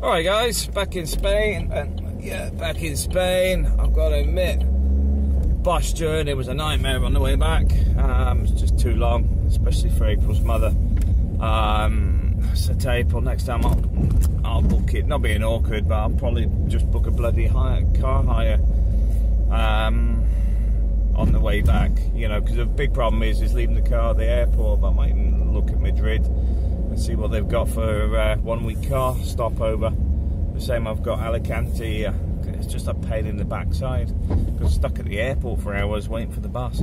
Alright guys, back in Spain, and yeah, back in Spain. I've got to admit, bus journey was a nightmare on the way back. It's just too long, especially for April's mother. So to April, next time I'll book it, not being awkward, but I'll probably just book a bloody car hire on the way back, you know, because the big problem is leaving the car at the airport. But I might even look at Madrid and see what they've got for 1 week car stopover. The same I've got Alicante. It's just a pain in the backside. Got stuck at the airport for hours waiting for the bus.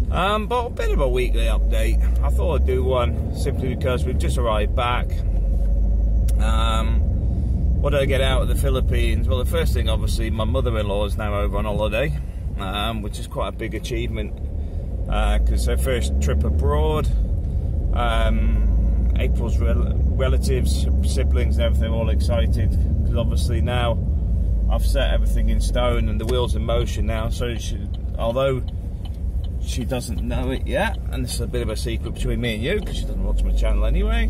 But a bit of a weekly update. I thought I'd do one simply because we've just arrived back. What did I get out of the Philippines? Well, the first thing, obviously, my mother-in-law is now over on holiday, which is quite a big achievement because her first trip abroad. April's relatives, siblings and everything all excited because obviously now I've set everything in stone and the wheels in motion now. So although she doesn't know it yet, and this is a bit of a secret between me and you because she doesn't watch my channel anyway,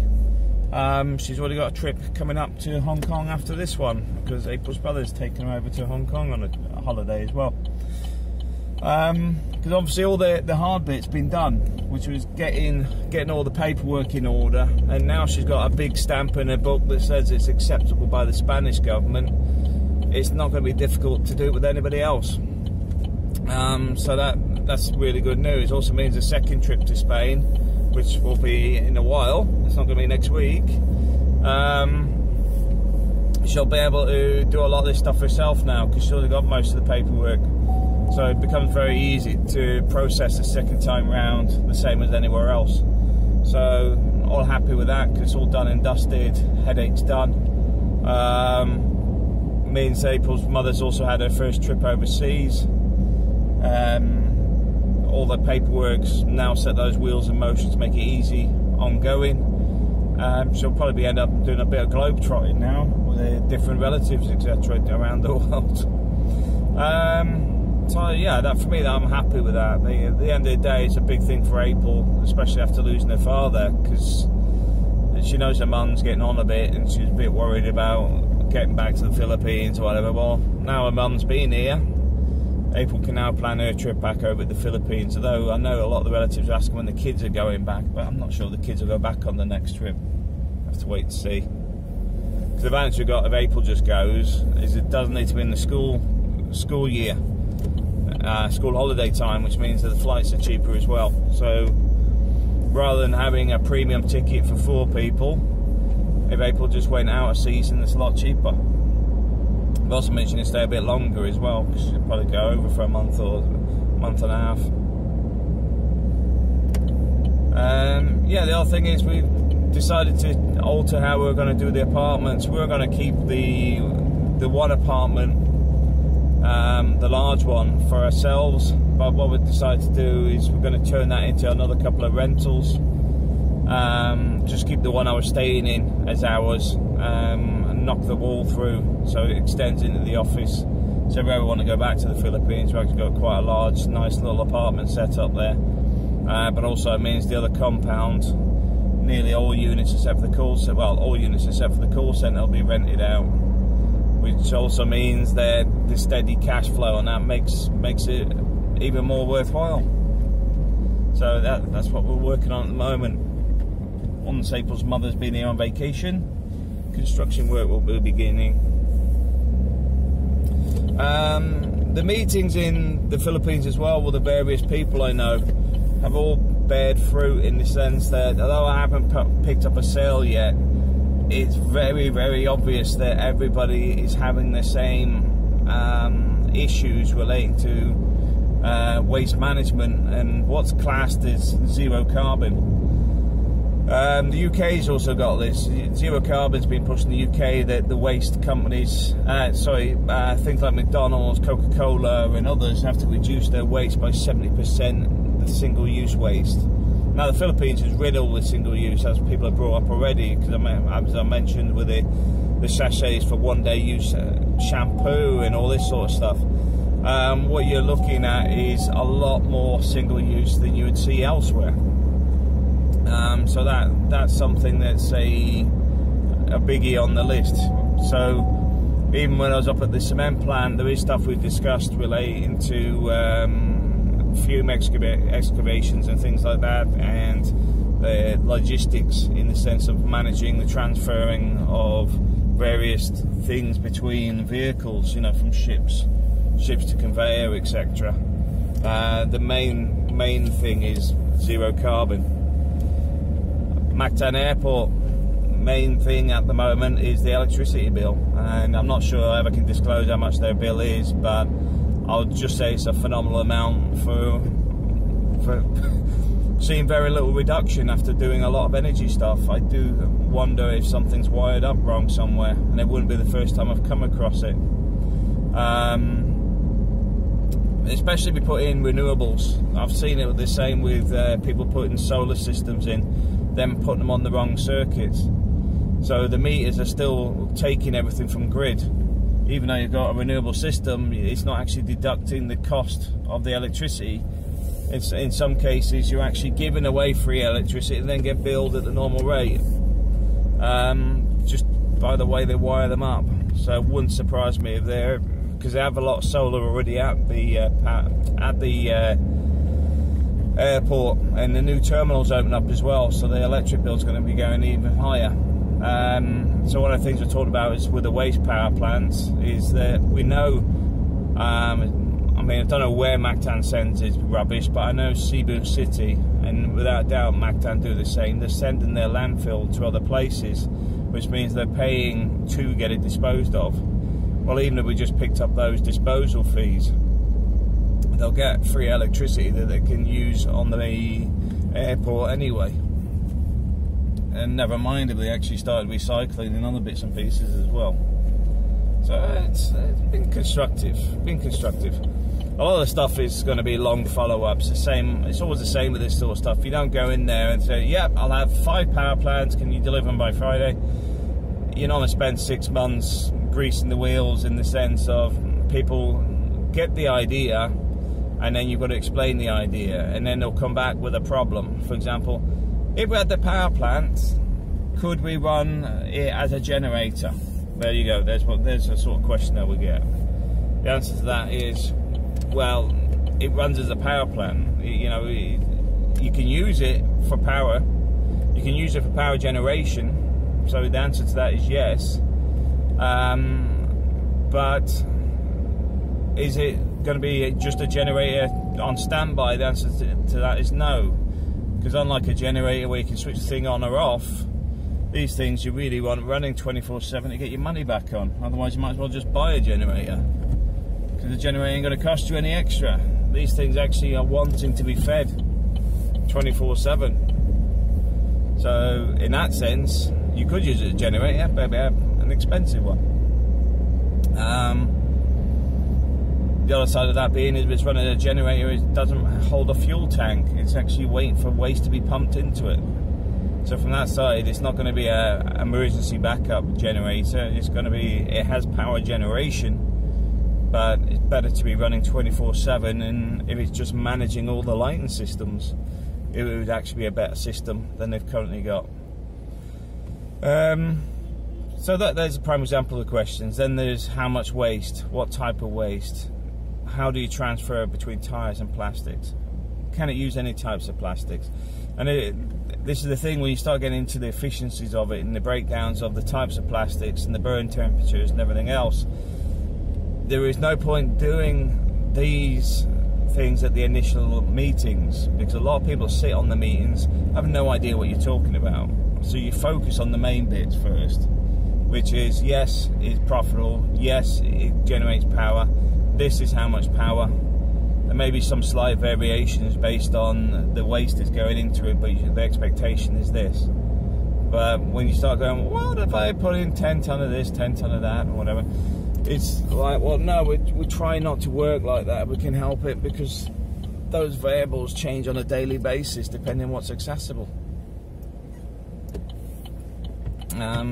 she's already got a trip coming up to Hong Kong after this one because April's brother's taking her over to Hong Kong on a holiday as well. Because obviously all the hard bit's been done, which was getting all the paperwork in order, and now she's got a big stamp in her book that says it's acceptable by the Spanish government. It's not going to be difficult to do it with anybody else. So that's really good news. Also means a second trip to Spain, which will be in a while. It's not going to be next week. She'll be able to do a lot of this stuff herself now because she's already got most of the paperwork. So it becomes very easy to process the second time round, the same as anywhere else. So all happy with that because it's all done and dusted, headache's done. Means April's mother's also had her first trip overseas. All the paperwork's now set those wheels in motion to make it easy ongoing. She'll probably end up doing a bit of globe trotting now with her different relatives, etc. around the world. So yeah, that for me, that I'm happy with that. At the end of the day, it's a big thing for April, especially after losing her father, because she knows her mum's getting on a bit and she's a bit worried about getting back to the Philippines or whatever. Well, now her mum's been here, April can now plan her trip back over to the Philippines, although I know a lot of the relatives are asking when the kids are going back, but I'm not sure the kids will go back on the next trip. I have to wait and see. Because the advantage we've got if April just goes is it doesn't need to be in the school year. School holiday time, which means that the flights are cheaper as well. So rather than having a premium ticket for 4 people, if April just went out of season, it's a lot cheaper. I've also mentioned to stay a bit longer as well because she'll probably go over for a month or a month and a half. Yeah, the other thing is we've decided to alter how we're going to do the apartments. We're going to keep the one apartment, the large one, for ourselves, but what we've decided to do is we're going to turn that into another couple of rentals. Just keep the one I was staying in as ours, and knock the wall through so it extends into the office. So if we ever want to go back to the Philippines, we've actually got quite a large, nice little apartment set up there. But also it means the other compound, nearly all units except for the call centre, well, all units except for the call centre will be rented out, which also means that the steady cash flow on that makes it even more worthwhile. So that's what we're working on at the moment. Once April's mother's been here on vacation, construction work will be beginning. The meetings in the Philippines as well with the various people I know have all bared fruit in the sense that although I haven't picked up a sale yet, it's very, very obvious that everybody is having the same issues relating to waste management and what's classed as zero carbon. The UK's also got this. Zero carbon's been pushed in the UK that the waste companies, things like McDonald's, Coca-Cola and others have to reduce their waste by 70%, the single-use waste. Now the Philippines is riddled with single-use, as people have brought up already, because as I mentioned with the sachets for one-day use shampoo and all this sort of stuff. What you're looking at is a lot more single-use than you would see elsewhere. So that's something that's a biggie on the list. So even when I was up at the cement plant, there is stuff we've discussed relating to fume excavations and things like that, and the logistics in the sense of managing the transferring of various things between vehicles, you know, from ships to conveyor, etc. The main thing is zero carbon. Mactan Airport, main thing at the moment is the electricity bill, and I'm not sure I ever can disclose how much their bill is, but I'll just say it's a phenomenal amount for seeing very little reduction after doing a lot of energy stuff. I do wonder if something's wired up wrong somewhere, and it wouldn't be the first time I've come across it. Especially if we put in renewables. I've seen it the same with people putting solar systems in, then putting them on the wrong circuits. So the meters are still taking everything from grid. Even though you've got a renewable system, it's not actually deducting the cost of the electricity. In some cases, you're actually giving away free electricity and then get billed at the normal rate, just by the way they wire them up. So it wouldn't surprise me if they're, because they have a lot of solar already at the airport, and the new terminals open up as well, so the electric bill's going to be going even higher. So one of the things we're talking about is with the waste power plants is that we know, I mean, I don't know where Mactan sends its rubbish, but I know Cebu City, and without doubt Mactan do the same. They're sending their landfill to other places, which means they're paying to get it disposed of. Well, even if we just picked up those disposal fees, they'll get free electricity that they can use on the airport anyway. And never mind if they actually started recycling in other bits and pieces as well. So it's been constructive. A lot of the stuff is going to be long follow-ups. It's always the same with this sort of stuff. You don't go in there and say, yep, I'll have 5 power plants, can you deliver them by Friday? You're not going to spend 6 months greasing the wheels, in the sense of people get the idea and then you've got to explain the idea, and then they'll come back with a problem. For example, if we had the power plant, could we run it as a generator? There you go, there's a sort of question that we get. The answer to that is, well, it runs as a power plant. You know, you can use it for power, you can use it for power generation, so the answer to that is yes. But is it going to be just a generator on standby? The answer to that is no, because unlike a generator where you can switch the thing on or off, these things you really want running 24/7 to get your money back on. Otherwise you might as well just buy a generator, because the generator ain't going to cost you any extra. These things actually are wanting to be fed 24/7. So in that sense, you could use a generator, but an expensive one. The other side of that being, if it's running a generator, it doesn't hold a fuel tank. It's actually waiting for waste to be pumped into it. So from that side, it's not going to be an emergency backup generator. It's going to be, it has power generation, but it's better to be running 24/7. And if it's just managing all the lighting systems, it would actually be a better system than they've currently got. So there's a prime example of the questions. Then there's how much waste, what type of waste, how do you transfer between tyres and plastics, can it use any types of plastics? And this is the thing, when you start getting into the efficiencies of it and the breakdowns of the types of plastics and the burn temperatures and everything else, there is no point doing these things at the initial meetings, because a lot of people sit on the meetings, have no idea what you're talking about. So you focus on the main bits first, which is, yes, it's profitable, yes, it generates power, this is how much power. There may be some slight variations based on the waste that's going into it, but the expectation is this. But when you start going, what if I put in 10 ton of this, 10 ton of that, or whatever, it's like, well, no, we try not to work like that. We can help it, because those variables change on a daily basis depending on what's accessible.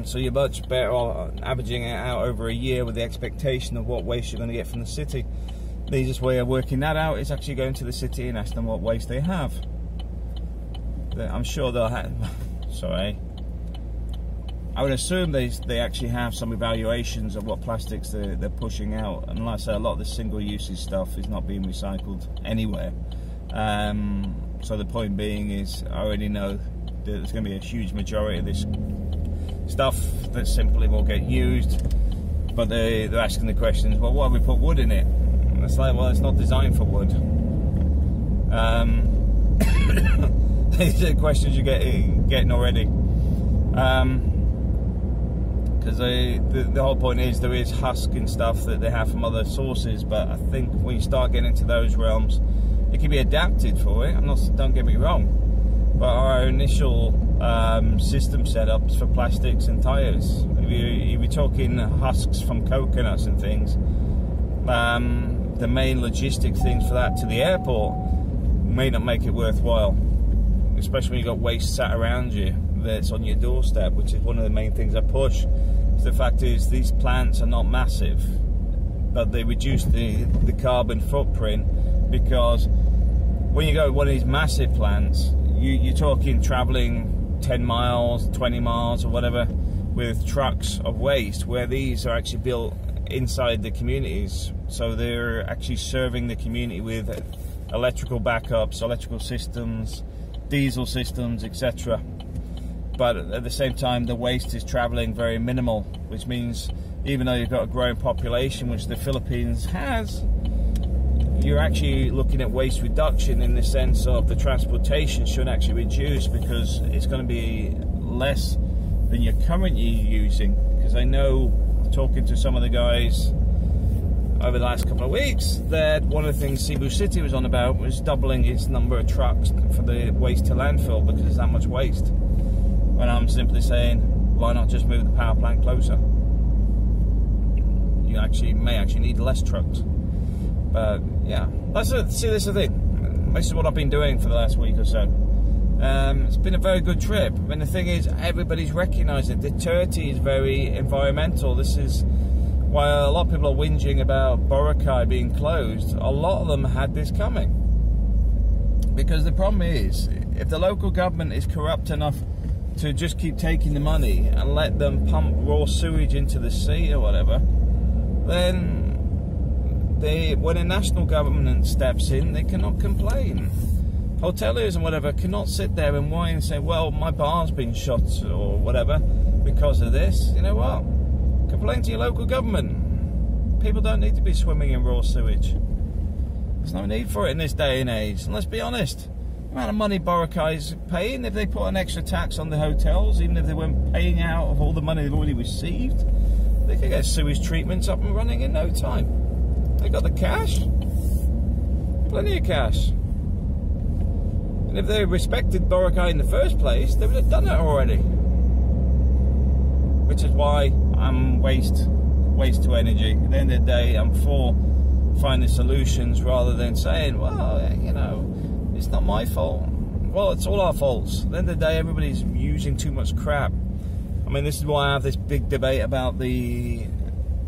So you're much better off averaging it out over a year with the expectation of what waste you're going to get from the city. The easiest way of working that out is actually going to the city and ask them what waste they have. I'm sure they'll have, sorry, I would assume they actually have some evaluations of what plastics they're pushing out, and like I say, a lot of the single-use stuff is not being recycled anywhere. So the point being is, I already know that there's going to be a huge majority of this stuff that simply will get used. But they're asking the questions, well, why have we put wood in it? And it's like, well, it's not designed for wood. These are the questions you're getting already. Because the whole point is there is husk and stuff that they have from other sources, but I think when you start getting into those realms, it can be adapted for it. Don't get me wrong, but our initial system setups for plastics and tyres, if you're talking husks from coconuts and things, the main logistic things for that to the airport may not make it worthwhile, especially when you've got waste sat around you that's on your doorstep, which is one of the main things I push. The fact is, these plants are not massive, but they reduce the carbon footprint, because when you go to one of these massive plants, you're talking travelling 10 miles, 20 miles or whatever with trucks of waste, where these are actually built inside the communities, so they're actually serving the community with electrical backups, electrical systems, diesel systems, etc. But at the same time, the waste is travelling very minimal, which means even though you've got a growing population, which the Philippines has, you're actually looking at waste reduction in the sense of the transportation should actually reduce, because it's going to be less than you're currently using. Because I know, talking to some of the guys over the last couple of weeks, that one of the things Cebu City was on about was doubling its number of trucks for the waste to landfill, because there's that much waste. And I'm simply saying, why not just move the power plant closer? You may actually need less trucks. But yeah, this is the thing. This is what I've been doing for the last week or so. It's been a very good trip. And the thing is, everybody's recognised it. The Turkey is very environmental. This is why a lot of people are whinging about Boracay being closed. A lot of them had this coming. Because the problem is, if the local government is corrupt enough to just keep taking the money and let them pump raw sewage into the sea or whatever, then when a national government steps in, they cannot complain. Hoteliers and whatever cannot sit there and whine and say, well, my bar's been shut or whatever because of this. You know what? Complain to your local government. People don't need to be swimming in raw sewage. There's no need for it in this day and age. And let's be honest, the amount of money Boracay's paying, if they put an extra tax on the hotels, even if they weren't paying out of all the money they've already received, they could get sewage treatments up and running in no time. They got the cash, plenty of cash. And if they respected Boracay in the first place, they would have done it already. Which is why I'm waste to energy. At the end of the day, I'm for finding solutions rather than saying, well, you know, it's not my fault. Well, it's all our faults. At the end of the day, everybody's using too much crap. I mean, this is why I have this big debate about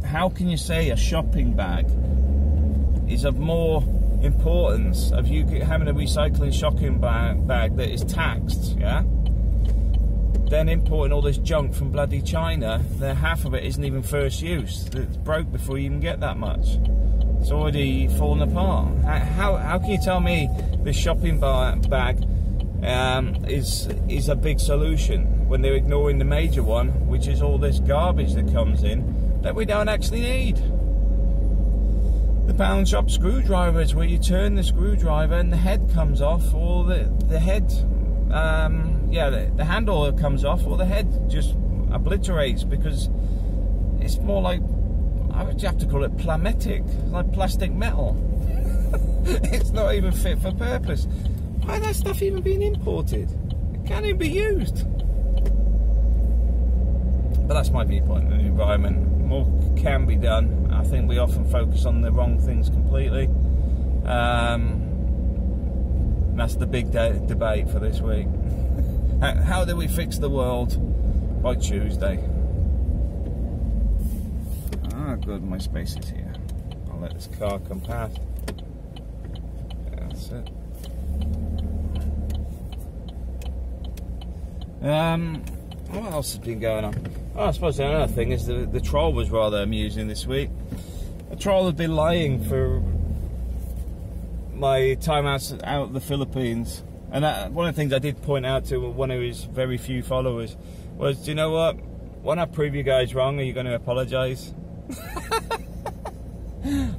how can you say a shopping bag is of more importance of you having a recycling shopping bag that is taxed, yeah, than importing all this junk from bloody China. Then half of it isn't even first use. It's broke before you even get that much. It's already fallen apart. How can you tell me this shopping bag is a big solution when they're ignoring the major one, which is all this garbage that comes in that we don't actually need? The pound shop screwdrivers, where you turn the screwdriver and the head comes off, or the head, the handle comes off, or the head just obliterates, because it's more like, I would have to call it plametic, like plastic metal. It's not even fit for purpose. Why is that stuff even being imported? It can't even be used. But that's my viewpoint on the environment. More can be done. I think we often focus on the wrong things completely. That's the big debate for this week. How do we fix the world by Tuesday? Ah, good, my space is here. I'll let this car come past. That's it. what else has been going on? Oh, I suppose the other thing is the troll was rather amusing this week. The troll had been lying for my time out of the Philippines, and one of the things I did point out to one of his very few followers was, do you know what? When I prove you guys wrong, are you going to apologise?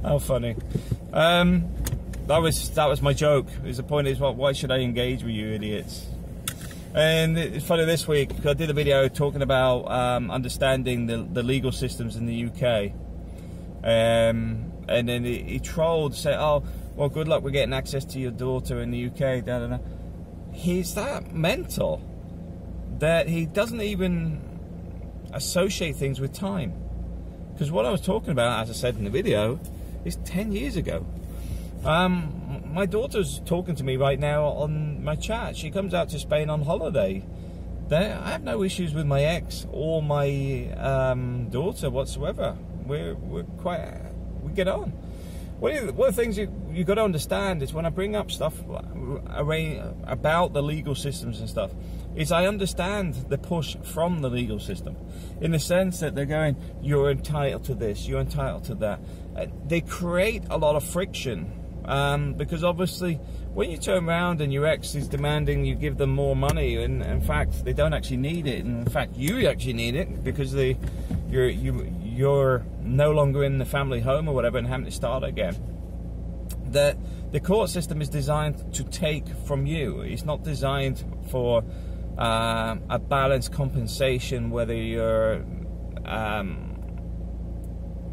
How funny. That was my joke. The point is, why should I engage with you idiots? And it's funny this week, because I did a video talking about understanding the legal systems in the UK. And then he trolled, say, oh, well, good luck with getting access to your daughter in the UK. Da, da, da. He's that mental that he doesn't even associate things with time. Because what I was talking about, as I said in the video, is 10 years ago. My daughter's talking to me right now on my chat. She comes out to Spain on holiday. I have no issues with my ex or my daughter whatsoever. We get on. One of the things you got to understand is when I bring up stuff about the legal systems and stuff, is I understand the push from the legal system, in the sense that they're going, you're entitled to this, you're entitled to that. They create a lot of friction, because obviously when you turn around and your ex is demanding you give them more money, and in fact they don't actually need it, and in fact you actually need it because you're no longer in the family home or whatever and having to start again. The court system is designed to take from you. It's not designed for a balanced compensation, whether you're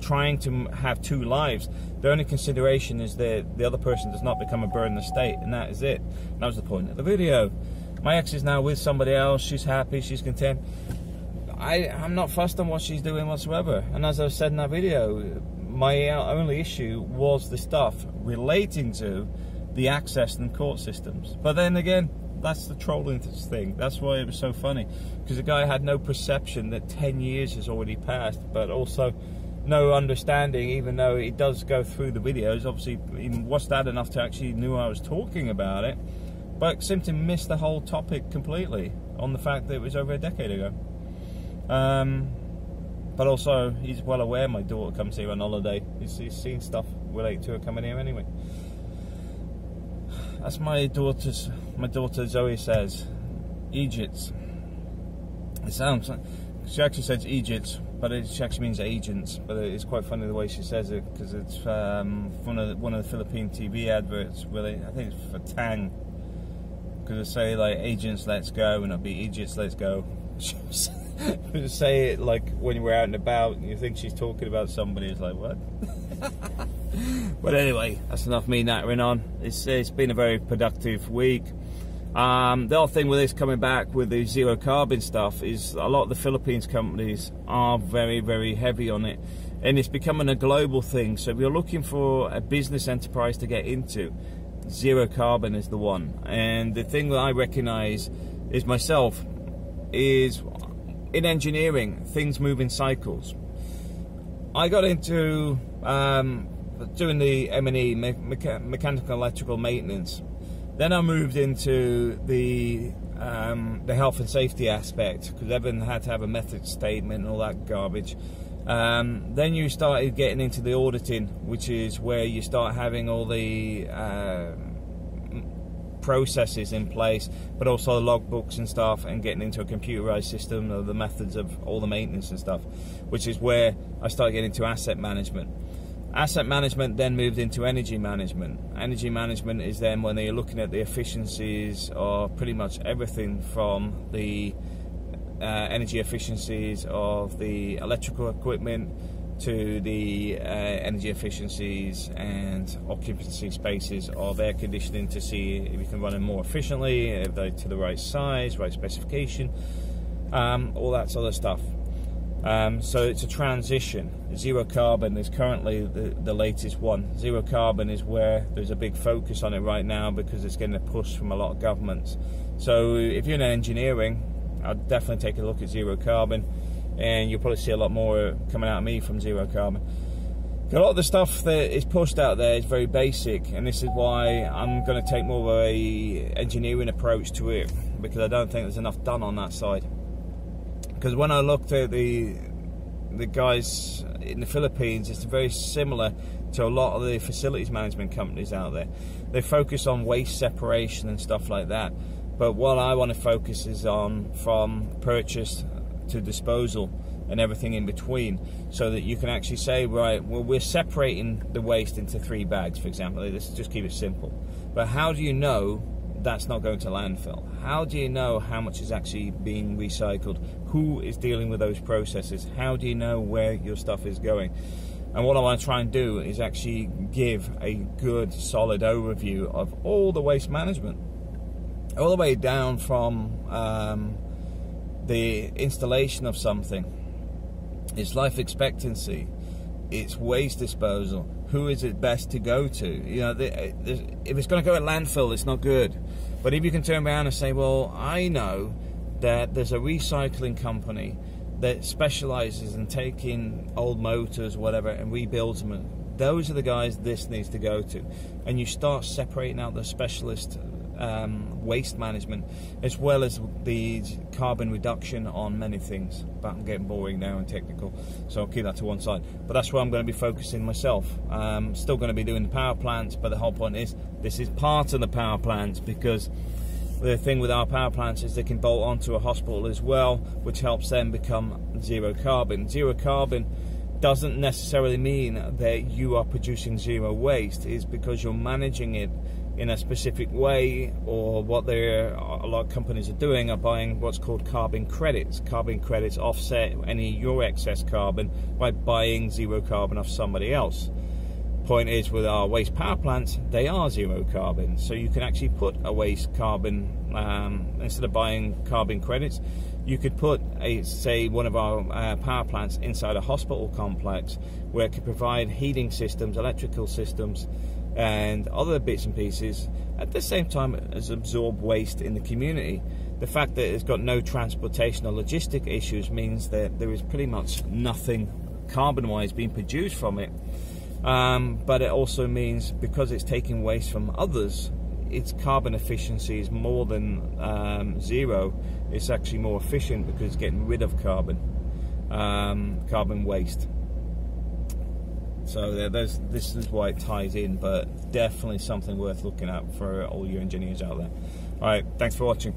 trying to have two lives. The only consideration is that the other person does not become a burden on the state, and that is it. And that was the point of the video. My ex is now with somebody else. She's happy, she's content. I'm not fussed on what she's doing whatsoever. And as I said in that video, my only issue was the stuff relating to the access and court systems. But then again, that's the trolling thing. That's why it was so funny, because the guy had no perception that 10 years has already passed, but also no understanding, even though it does go through the videos. Obviously, he watched that enough to actually knew I was talking about it, but seemed to miss the whole topic completely on the fact that it was over a decade ago. But also, he's well aware my daughter comes here on holiday. He's seen stuff related to her coming here anyway. That's my daughter Zoe says, Egypt. It sounds like, she actually says Egypt, but she actually means agents. But it's quite funny the way she says it, because it's one of the Philippine TV adverts, really. I think it's for Tang. Because they say like, agents let's go, and it'll be Egypt let's go. Say it like when we're out and about and you think she's talking about somebody. It's like, what? But anyway, that's enough me nattering on. It's been a very productive week. The other thing with this coming back with the zero carbon stuff is a lot of the Philippines companies are very, very heavy on it, and it's becoming a global thing. So if you're looking for a business enterprise to get into, zero carbon is the one. And the thing that I recognize is myself is, in engineering, things move in cycles. I got into doing the M&E, mechanical electrical maintenance. Then I moved into the health and safety aspect, because everyone had to have a method statement and all that garbage. Then you started getting into the auditing, which is where you start having all the processes in place, but also logbooks and stuff, and getting into a computerized system of the methods of all the maintenance and stuff, which is where I started getting into asset management. Asset management then moved into energy management. Energy management is then when you're looking at the efficiencies of pretty much everything from the energy efficiencies of the electrical equipment to the energy efficiencies and occupancy spaces of air conditioning, to see if you can run them more efficiently, if they're to the right size, right specification, all that sort of stuff. So it's a transition. Zero carbon is currently the latest one. Zero carbon is where there's a big focus on it right now, because it's getting a push from a lot of governments. So if you're in engineering, I'd definitely take a look at zero carbon, and you'll probably see a lot more coming out of me from zero carbon. A lot of the stuff that is pushed out there is very basic, and this is why I'm going to take more of a engineering approach to it, because I don't think there's enough done on that side. Because when I looked at the guys in the Philippines, it's very similar to a lot of the facilities management companies out there. They focus on waste separation and stuff like that, but what I want to focus is on from purchase to disposal and everything in between, so that you can actually say, right, well, we're separating the waste into 3 bags, for example. Let's just keep it simple. But how do you know that's not going to landfill? How do you know how much is actually being recycled? Who is dealing with those processes? How do you know where your stuff is going? And what I want to try and do is actually give a good, solid overview of all the waste management, all the way down from the installation of something, its life expectancy, its waste disposal, who is it best to go to? You know, if it's going to go at landfill, it's not good. But if you can turn around and say, well, I know that there's a recycling company that specializes in taking old motors, whatever, and rebuilds them, those are the guys this needs to go to. And you start separating out the specialist waste management, as well as the carbon reduction on many things. But I'm getting boring now and technical, so I'll keep that to one side. But that's where I'm going to be focusing myself. Still going to be doing the power plants, but the whole point is this is part of the power plants, because the thing with our power plants is they can bolt onto a hospital as well, which helps them become zero carbon. Zero carbon doesn't necessarily mean that you are producing zero waste. It's because you're managing it in a specific way, or what a lot of companies are doing are buying what's called carbon credits. Carbon credits offset any your excess carbon by buying zero carbon off somebody else. Point is, with our waste power plants, they are zero carbon, so you can actually put a waste carbon, instead of buying carbon credits, you could put say one of our power plants inside a hospital complex, where it could provide heating systems, electrical systems, and other bits and pieces, at the same time as absorb waste in the community. The fact that it's got no transportation or logistic issues means that there is pretty much nothing carbon-wise being produced from it. But it also means, because it's taking waste from others, its carbon efficiency is more than zero. It's actually more efficient because it's getting rid of carbon waste. So this is why it ties in, but definitely something worth looking at for all you engineers out there. All right, thanks for watching.